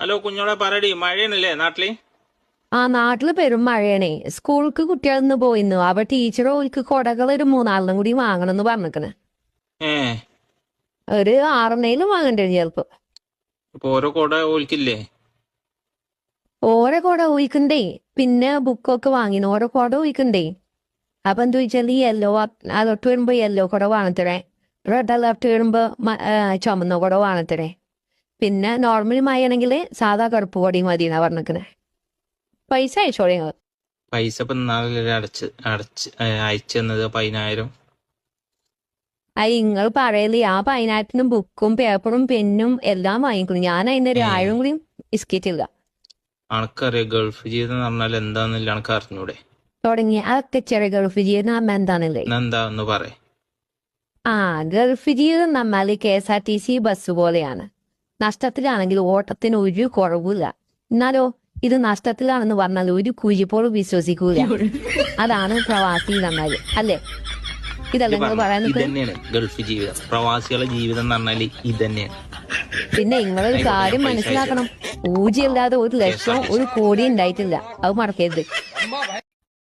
Hello കുഞ്ഞോളെ പറയടി, മഴയാണല്ലേ നാട്ടില്? ആ നാട്ടില് പെരും മഴയാണേ. സ്കൂൾക്ക് കുട്ടികളിന്ന് പോയിന്നു. അവ ടീച്ചർ ഓൽക്ക് കൊടകൾ ഒരു മൂന്നാലിനും കൂടി വാങ്ങണമെന്ന് പറഞ്ഞിക്കണ്. ഏ ഒരു ആറെണ്ണയിലും വാങ്ങണ്ടേ ചിലപ്പോ. ഇപ്പൊ ഓരോ കൊട ഓൽക്കില്ലേ? ഓരോ കൊട ഊയിക്കണ്ടേ. പിന്നെ ബുക്കൊക്കെ വാങ്ങിന് ഓരോ കൊട ഊയിക്കണ്ടേ. അപ്പൊ എന്താ ചോദിച്ചാൽ ഈ യെല്ലോ അലോട്ട് വരുമ്പോ യെല്ലോ കൊട വാങ്ങത്തരേ. റെഡ് അലർട്ട് വരുമ്പോ ചുമന്ന കൊട വാങ്ങത്തരേ. പിന്നെ നോർമൽ മഴയാണെങ്കിൽ സാധാ കറുപ്പ് കൊടയും മതിയെന്നാ പറഞ്ഞിക്കണേ. പൈസ അയച്ചോളി നിങ്ങള്. പൈസ ഇപ്പൊ ഇന്നാളല്ലേ അയച്ചു തന്നത് 10,000. അത് നിങ്ങൾ പറയല് ആ പതിനായിരത്തിനും ബുക്കും പേപ്പറും പെന്നും എല്ലാം വാങ്ങിക്കുന്നു. ഞാൻ അതിനൊരു ഏ 1000 കൂടിയും ഇസ്കിറ്റില്ല. അനക്കറിയാം ഗൾഫ് ജീവിതം എന്ന് പറഞ്ഞാൽ എന്താന്നില്ല, അനക്ക് അറിഞ്ഞൂടെ? തുടങ്ങി അതൊക്കെ ചെറിയ ഗൾഫ് ജീവിതം നമ്മ എന്താണല്ലേ. ഇന്നെന്താ ഒന്ന് പറ. ആ ഗൾഫ് ജീവിതം നമ്മൾ KSRTC ബസ് പോലെയാണ്. നഷ്ടത്തിലാണെങ്കിൽ ഓട്ടത്തിന് ഒരു കുറവില്ല. എന്നാലോ ഇത് നഷ്ടത്തിലാണെന്ന് പറഞ്ഞാൽ ഒരു കുഴിപ്പോഴും വിശ്വസിക്കൂല. അതാണ് പ്രവാസി നന്നാല് അല്ലേ? ഇതല്ല നിങ്ങൾ പറയാൻ നിൽക്കുന്നത്. ഇതന്നെയാണ് ഗൾഫ് ജീവിതം, പ്രവാസികളുടെ ജീവിതം എന്ന് പറഞ്ഞാല് ഇതന്നെയാണ്. പിന്നെ നിങ്ങളൊരു കാര്യം മനസ്സിലാക്കണം. ഊജിയല്ലാതെ ഒരു ലക്ഷം ഒരു കോടി ഉണ്ടായിട്ടില്ല. അത് മറക്കരുത്.